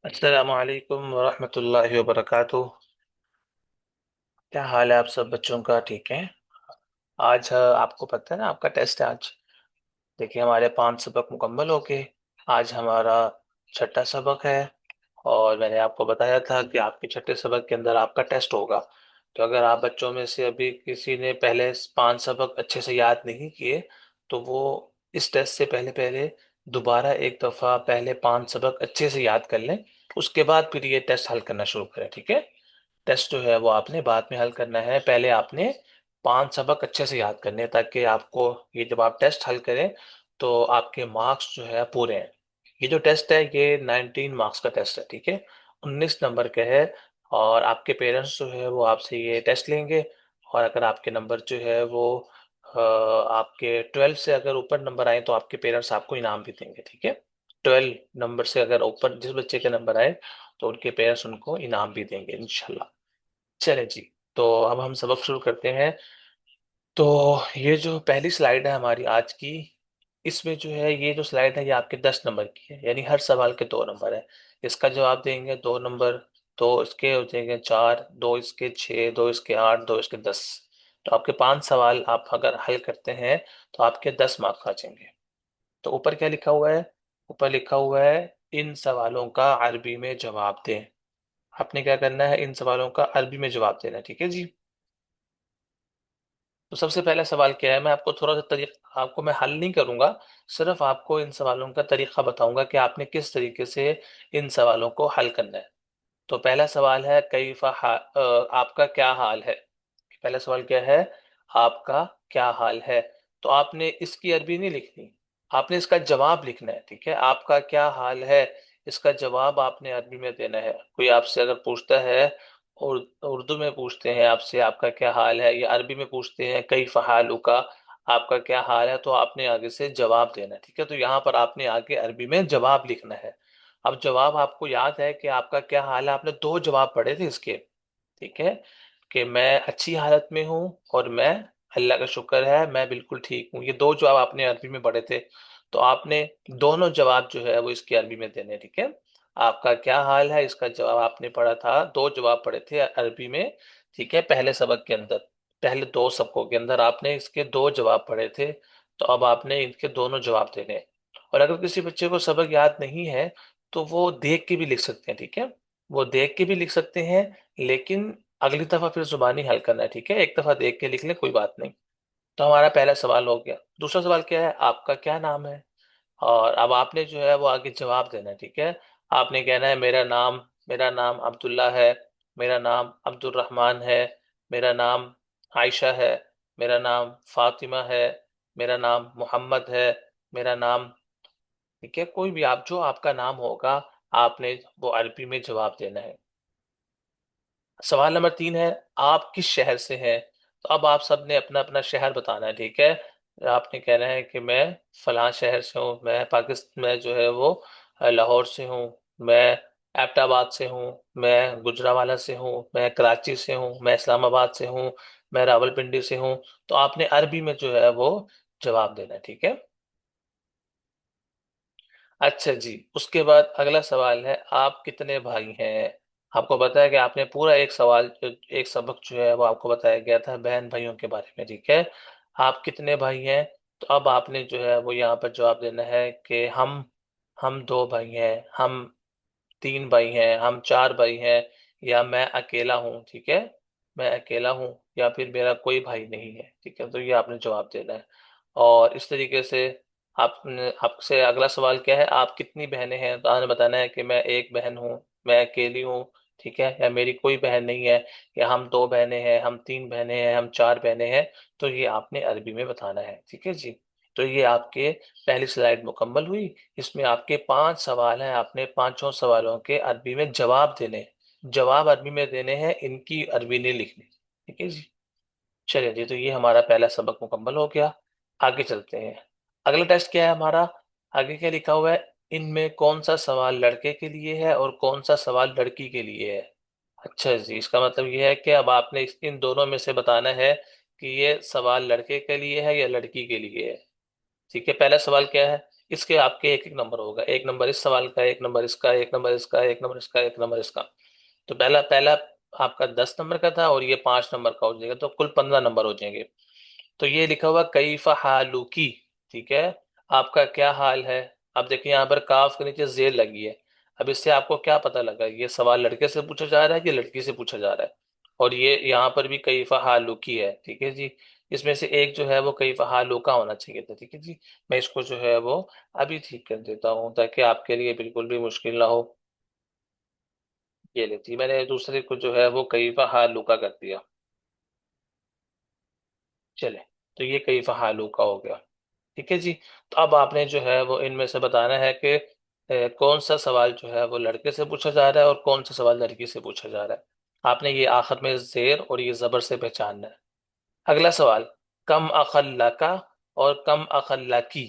अस्सलामु अलैकुम वरहमतुल्लाहि वबरकातुह। क्या हाल है आप सब बच्चों का? ठीक है। आज आपको पता है ना, आपका टेस्ट है आज। देखिए, हमारे 5 सबक मुकम्मल हो गए। आज हमारा छठा सबक है। और मैंने आपको बताया था कि आपके छठे सबक के अंदर आपका टेस्ट होगा। तो अगर आप बच्चों में से अभी किसी ने पहले 5 सबक अच्छे से याद नहीं किए, तो वो इस टेस्ट से पहले पहले दोबारा एक दफ़ा पहले 5 सबक अच्छे से याद कर लें। उसके बाद फिर ये टेस्ट हल करना शुरू करें, ठीक है। टेस्ट जो है वो आपने बाद में हल करना है, पहले आपने 5 सबक अच्छे से याद करने हैं, ताकि आपको ये जब आप टेस्ट हल करें तो आपके मार्क्स जो है पूरे हैं। ये जो टेस्ट है ये 19 मार्क्स का टेस्ट है, ठीक है। 19 नंबर का है। और आपके पेरेंट्स जो है वो आपसे ये टेस्ट लेंगे। और अगर आपके नंबर जो है वो आपके 12 से अगर ऊपर नंबर आए तो आपके पेरेंट्स आपको इनाम भी देंगे, ठीक है। 12 नंबर से अगर ऊपर जिस बच्चे के नंबर आए तो उनके पेरेंट्स उनको इनाम भी देंगे इंशाल्लाह। चले जी। तो अब हम सबक शुरू करते हैं। तो ये जो पहली स्लाइड है हमारी आज की, इसमें जो है ये जो स्लाइड है ये आपके 10 नंबर की है, यानी हर सवाल के 2 नंबर है। इसका जवाब देंगे 2 नंबर, दो इसके हो जाएंगे 4, दो इसके 6, दो इसके 8, दो इसके 10। तो आपके 5 सवाल आप अगर हल करते हैं तो आपके 10 मार्क्स आ जाएंगे। तो ऊपर क्या लिखा हुआ है? ऊपर लिखा हुआ है इन सवालों का अरबी में जवाब दें। आपने क्या करना है? इन सवालों का अरबी में जवाब देना है, ठीक है जी। तो सबसे पहला सवाल क्या है, मैं आपको थोड़ा सा तरीका, आपको मैं हल नहीं करूंगा, सिर्फ आपको इन सवालों का तरीका बताऊंगा कि आपने किस तरीके से इन सवालों को हल करना है। तो पहला सवाल है आपका क्या हाल है। पहला सवाल क्या है? आपका क्या हाल है। तो आपने इसकी अरबी नहीं लिखनी, आपने इसका जवाब लिखना है, ठीक है। आपका क्या हाल है, इसका जवाब आपने अरबी में देना है। कोई आपसे अगर पूछता है और उर्दू में पूछते हैं आपसे आपका क्या हाल है, या अरबी में पूछते हैं कई फहालू का, आपका क्या हाल है, तो आपने आगे से जवाब देना है, ठीक है। तो यहाँ पर आपने आगे अरबी में जवाब लिखना है। अब जवाब आपको याद है कि आपका क्या हाल है, आपने 2 जवाब पढ़े थे इसके, ठीक है। कि मैं अच्छी हालत में हूँ और मैं, अल्लाह का शुक्र है, मैं बिल्कुल ठीक हूँ। ये 2 जवाब आपने अरबी में पढ़े थे। तो आपने दोनों जवाब जो है वो इसकी अरबी में देने हैं, ठीक है। आपका क्या हाल है, इसका जवाब आपने पढ़ा था, 2 जवाब पढ़े थे अरबी में, ठीक है, पहले सबक के अंदर। पहले 2 सबकों के अंदर आपने इसके 2 जवाब पढ़े थे। तो अब आपने इनके दोनों जवाब देने हैं। और अगर किसी बच्चे को सबक याद नहीं है तो वो देख के भी लिख सकते हैं, ठीक है। वो देख के भी लिख सकते हैं, लेकिन अगली दफा फिर जुबानी हल करना है, ठीक है। एक दफा देख के लिख ले, कोई बात नहीं। तो हमारा पहला सवाल हो गया। दूसरा सवाल क्या है? आपका क्या नाम है। और अब आपने जो है वो आगे जवाब देना है, ठीक है। आपने कहना है मेरा नाम अब्दुल्ला है, मेरा नाम अब्दुल रहमान है, मेरा नाम आयशा है, मेरा नाम फातिमा है, मेरा नाम मोहम्मद है, मेरा नाम, ठीक है। कोई भी आप जो आपका नाम होगा आपने वो अरबी में जवाब देना है। सवाल नंबर 3 है, आप किस शहर से हैं। तो अब आप सबने अपना अपना शहर बताना है, ठीक है। आपने कहना है कि मैं फलां शहर से हूँ, मैं पाकिस्तान में जो है वो लाहौर से हूँ, मैं एबटाबाद से हूँ, मैं गुजरावाला से हूँ, मैं कराची से हूँ, मैं इस्लामाबाद से हूँ, मैं रावलपिंडी से हूँ। तो आपने अरबी में जो है वो जवाब देना है, ठीक है। अच्छा जी। उसके बाद अगला सवाल है, आप कितने भाई हैं। आपको पता है कि आपने पूरा एक सवाल, एक सबक जो है वो आपको बताया गया था बहन भाइयों के बारे में, ठीक है। आप कितने भाई हैं। तो अब आपने जो है वो यहाँ पर जवाब देना है कि हम 2 भाई हैं, हम 3 भाई हैं, हम 4 भाई हैं, या मैं अकेला हूँ, ठीक है। मैं अकेला हूँ, या फिर मेरा कोई भाई नहीं है, ठीक है। तो ये आपने जवाब देना है। और इस तरीके से आपने, आपसे अगला सवाल क्या है, आप कितनी बहनें हैं। तो आपने बताना है कि मैं एक बहन हूँ, मैं अकेली हूँ, ठीक है, या मेरी कोई बहन नहीं है, या हम 2 बहनें हैं, हम 3 बहनें हैं, हम 4 बहनें हैं। तो ये आपने अरबी में बताना है, ठीक है जी। तो ये आपके पहली स्लाइड मुकम्मल हुई। इसमें आपके 5 सवाल हैं, आपने पांचों सवालों के अरबी में जवाब देने हैं। जवाब अरबी में देने हैं, इनकी अरबी नहीं लिखनी, ठीक है जी। चलिए जी, तो ये हमारा पहला सबक मुकम्मल हो गया। आगे चलते हैं। अगला टेस्ट क्या है हमारा? आगे क्या लिखा हुआ है, इनमें कौन सा सवाल लड़के के लिए है और कौन सा सवाल लड़की के लिए है। अच्छा जी, इसका मतलब ये है कि अब आपने इन दोनों में से बताना है कि ये सवाल लड़के के लिए है या लड़की के लिए है, ठीक है। पहला सवाल क्या है, इसके आपके एक एक नंबर होगा, एक नंबर इस सवाल का, एक नंबर इसका, एक नंबर इसका, एक नंबर इसका, एक नंबर इसका। तो पहला पहला आपका 10 नंबर का था और ये 5 नंबर का हो जाएगा, तो कुल 15 नंबर हो जाएंगे। तो ये लिखा हुआ कैफ हालुकी, ठीक है, आपका क्या हाल है। अब देखिए यहाँ पर काफ के नीचे जेर लगी है। अब इससे आपको क्या पता लगा, ये सवाल लड़के से पूछा जा रहा है कि लड़की से पूछा जा रहा है। और ये यहाँ पर भी कैफ हालुकी है, ठीक है जी। इसमें से एक जो है वो कैफ हालुका होना चाहिए था, ठीक है जी। मैं इसको जो है वो अभी ठीक कर देता हूँ ताकि आपके लिए बिल्कुल भी मुश्किल ना हो। ये लेती मैंने दूसरे को जो है वो कैफ हालुका कर दिया। चले, तो ये कैफ हालुका हो गया, ठीक है जी। तो अब आपने जो है वो इनमें से बताना है कि कौन सा सवाल जो है वो लड़के से पूछा जा रहा है और कौन सा सवाल लड़की से पूछा जा रहा है। आपने ये आखिर में जेर और ये जबर से पहचानना है। अगला सवाल, कम अखल्ला का और कम अखल्ला की,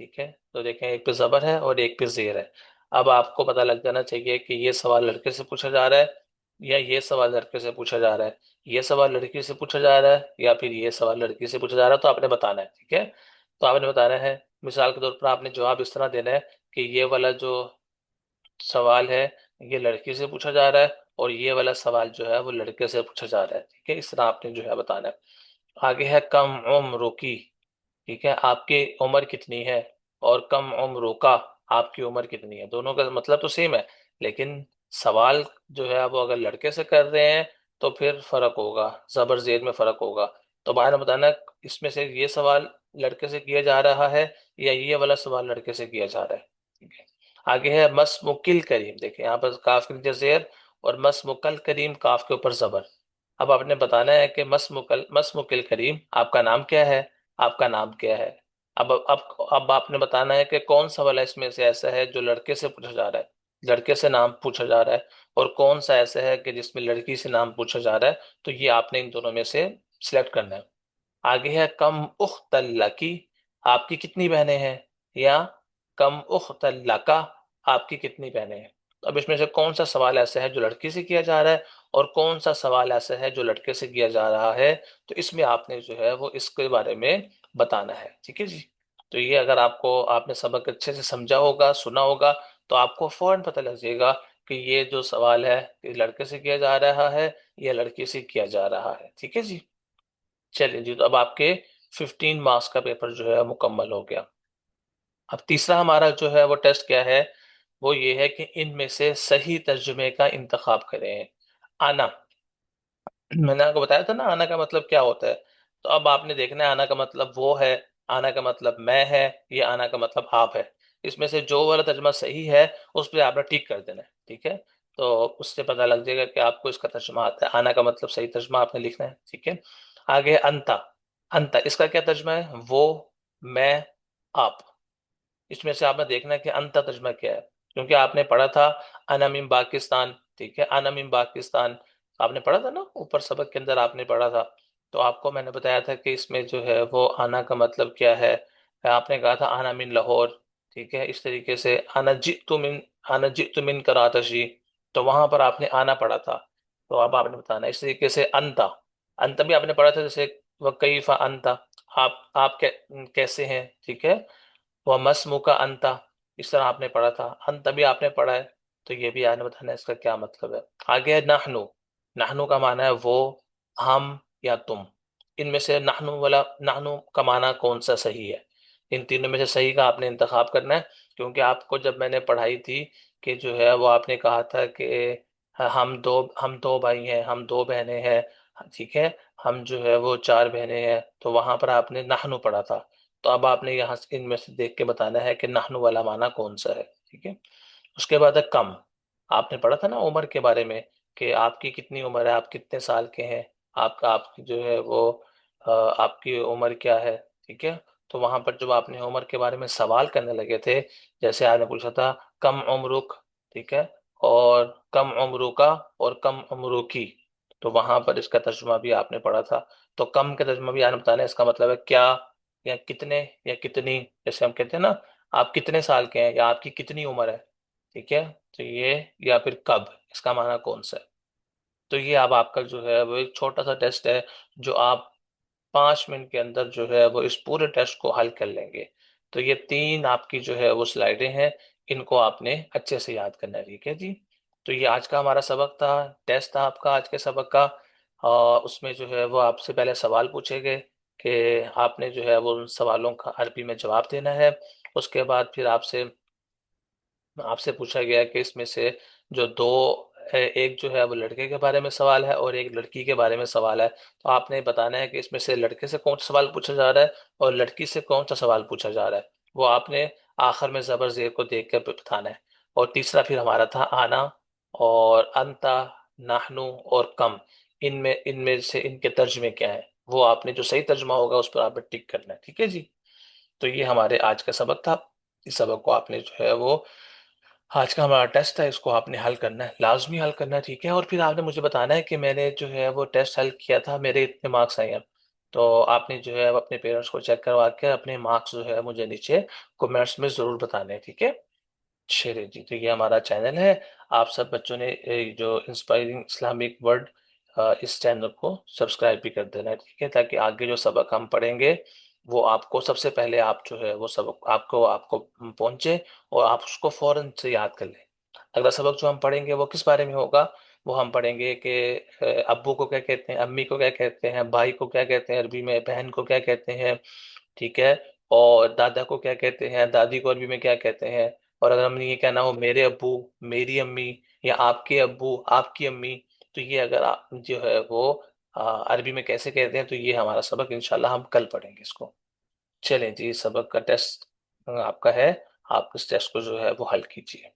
ठीक है। तो देखें, एक पे जबर है और एक पे जेर है। अब आपको पता लग जाना चाहिए कि ये सवाल लड़के से पूछा जा रहा है या ये सवाल लड़के से पूछा जा रहा है, ये सवाल लड़की से पूछा जा रहा है या फिर ये सवाल लड़की से पूछा जा रहा है। तो आपने बताना है, ठीक है। तो आपने बताना है, मिसाल के तौर पर आपने जवाब इस तरह देना है कि ये वाला जो सवाल है ये लड़की से पूछा जा रहा है और ये वाला सवाल जो है वो लड़के से पूछा जा रहा है, ठीक है। इस तरह आपने जो है बताना है। आगे है कम उम्र की, ठीक है, आपकी उम्र कितनी है। और कम उम्र का, आपकी उम्र कितनी है। दोनों का मतलब तो सेम है, लेकिन सवाल जो है वो अगर लड़के से कर रहे हैं तो फिर फर्क होगा, जबर जेर में फर्क होगा। तो बाहर बताना है इसमें से ये सवाल लड़के से किया जा रहा है या ये वाला सवाल लड़के से किया जा रहा है, ठीक है। आगे है मस मुकिल करीम, देखिए यहाँ पर काफ के नीचे जेर और मस मुकल करीम काफ के ऊपर जबर। अब आपने बताना है कि मस मुकिल करीम, आपका नाम क्या है, आपका नाम क्या है। अब आपने बताना है कि कौन सा वाला इसमें से ऐसा है जो लड़के से पूछा जा रहा है, लड़के से नाम पूछा जा रहा है, और कौन सा ऐसा है कि जिसमें लड़की से नाम पूछा जा रहा है। तो ये आपने इन दोनों में से सिलेक्ट करना है। आगे है कम उख्तल्ला की, आपकी कितनी बहनें हैं, या कम उख्तल्ला आपकी कितनी बहनें हैं। तो अब इसमें से कौन सा सवाल ऐसा है जो लड़की से किया जा रहा है और कौन सा सवाल ऐसा है जो लड़के से किया जा रहा है। तो इसमें आपने जो है वो इसके बारे में बताना है, ठीक है जी। तो ये अगर आपको आपने सबक अच्छे से समझा होगा, सुना होगा, तो आपको फौरन पता लग जाएगा कि ये जो सवाल है ये लड़के से किया जा रहा है या लड़की से किया जा रहा है, ठीक है जी। चलिए जी, तो अब आपके 15 मार्क्स का पेपर जो है मुकम्मल हो गया। अब तीसरा हमारा जो है वो टेस्ट क्या है, वो ये है कि इनमें से सही तर्जुमे का इंतखाब करें। आना, मैंने आपको बताया था ना आना का मतलब क्या होता है। तो अब आपने देखना है आना का मतलब वो है, आना का मतलब मैं है, ये आना का मतलब आप है। इसमें से जो वाला तर्जमा सही है उस पर आपने टिक कर देना है, ठीक है। तो उससे पता लग जाएगा कि आपको इसका तर्जमा आता है। आना का मतलब सही तर्जमा आपने लिखना है, ठीक है। आगे अंता, अंता इसका क्या तर्जमा है, वो, मैं, आप। इसमें से आपने देखना है कि अंत तर्जमा क्या है, क्योंकि आपने पढ़ा था अना मिन पाकिस्तान, ठीक है, अना मिन पाकिस्तान आपने पढ़ा था ना, ऊपर सबक के अंदर आपने पढ़ा था। तो आपको मैंने बताया था कि इसमें जो है वो आना का मतलब क्या है। आपने कहा था आना मिन लाहौर, ठीक है। इस तरीके से आना जितु मिन कराची, तो वहां पर आपने आना पढ़ा था। तो अब आपने बताना इस तरीके से अंता, अंत भी आपने पढ़ा था, जैसे वह कईफा अंता, आप कैसे हैं, ठीक है। वह मस्मु का अंता, इस तरह आपने पढ़ा था। अंत भी आपने पढ़ा है, तो ये भी आपने बताना है इसका क्या मतलब है। आगे है नाहनु, नाहनु का माना है वो, हम या तुम। इनमें से नाहनु वाला, नाहनु का माना कौन सा सही है। इन तीनों में से सही का आपने इंतखाब करना है। क्योंकि आपको जब मैंने पढ़ाई थी कि जो है वो आपने कहा था कि हम दो भाई हैं, हम दो बहनें हैं, ठीक है, हम जो है वो चार बहनें हैं, तो वहां पर आपने नाहनु पढ़ा था। तो अब आपने यहाँ से इनमें से देख के बताना है कि नाहनु वाला माना कौन सा है, ठीक है। उसके बाद है कम, आपने पढ़ा था ना उम्र के बारे में कि आपकी कितनी उम्र है, आप कितने साल के हैं, आपका आपकी जो है वो आपकी उम्र क्या है, ठीक है। तो वहां पर जब आपने उम्र के बारे में सवाल करने लगे थे, जैसे आपने पूछा था कम उम्रुक, ठीक है, और कम उम्र का और कम उम्र की, तो वहां पर इसका तर्जुमा भी आपने पढ़ा था। तो कम का तर्जुमा भी आपने बताना है, इसका मतलब है क्या, या कितने, या कितनी। जैसे हम कहते हैं ना, आप कितने साल के हैं या आपकी कितनी उम्र है, ठीक है। तो ये, या फिर कब, इसका माना कौन सा है। तो ये अब आपका जो है वो एक छोटा सा टेस्ट है जो आप 5 मिनट के अंदर जो है वो इस पूरे टेस्ट को हल कर लेंगे। तो ये तीन आपकी जो है वो स्लाइडें हैं, इनको आपने अच्छे से याद करना है, ठीक है जी। तो ये आज का हमारा सबक था, टेस्ट था आपका आज के सबक का। उसमें जो है वो आपसे पहले सवाल पूछे गए कि आपने जो है वो उन सवालों का अरबी में जवाब देना है। उसके बाद फिर आपसे आपसे पूछा गया कि इसमें से जो दो एक जो है वो लड़के के बारे में सवाल है और एक लड़की के बारे में सवाल है, तो आपने बताना है कि इसमें से लड़के से कौन सा सवाल पूछा जा रहा है और लड़की से कौन सा सवाल पूछा जा रहा है, वो आपने आखिर में जबर जेर को देख कर बताना है। और तीसरा फिर हमारा था आना और अंता, नाहनु और कम, इनमें इनमें से इनके तर्जमे क्या है, वो आपने जो सही तर्जमा होगा उस पर आपने टिक करना है, ठीक है जी। तो ये हमारे आज का सबक था। इस सबक को आपने जो है वो, आज का हमारा टेस्ट है, इसको आपने हल करना है, लाजमी हल करना है, ठीक है। और फिर आपने मुझे बताना है कि मैंने जो है वो टेस्ट हल किया था, मेरे इतने मार्क्स आए हैं। तो आपने जो है वो अपने पेरेंट्स को चेक करवा के अपने मार्क्स जो है मुझे नीचे कमेंट्स में ज़रूर बताने हैं, ठीक है। चलिए जी, तो ये हमारा चैनल है। आप सब बच्चों ने जो इंस्पायरिंग इस्लामिक वर्ल्ड, इस चैनल को सब्सक्राइब भी कर देना है, ठीक है, ताकि आगे जो सबक हम पढ़ेंगे वो आपको सबसे पहले आप जो है वो सबक आपको आपको पहुंचे और आप उसको फौरन से याद कर लें। अगला सबक जो हम पढ़ेंगे वो किस बारे में होगा, वो हम पढ़ेंगे कि अब्बू को क्या कहते हैं, अम्मी को क्या कहते हैं, भाई को क्या कहते हैं अरबी में, बहन को क्या कहते हैं, ठीक है, और दादा को क्या कहते हैं, दादी को अरबी में क्या कहते हैं। और अगर हमने ये कहना हो मेरे अब्बू, मेरी अम्मी, या आपके अब्बू, आपकी अम्मी, तो ये अगर आप जो है वो अरबी में कैसे कहते हैं, तो ये हमारा सबक इंशाल्लाह हम कल पढ़ेंगे इसको। चलें जी, इस सबक का टेस्ट आपका है, आप इस टेस्ट को जो है वो हल कीजिए।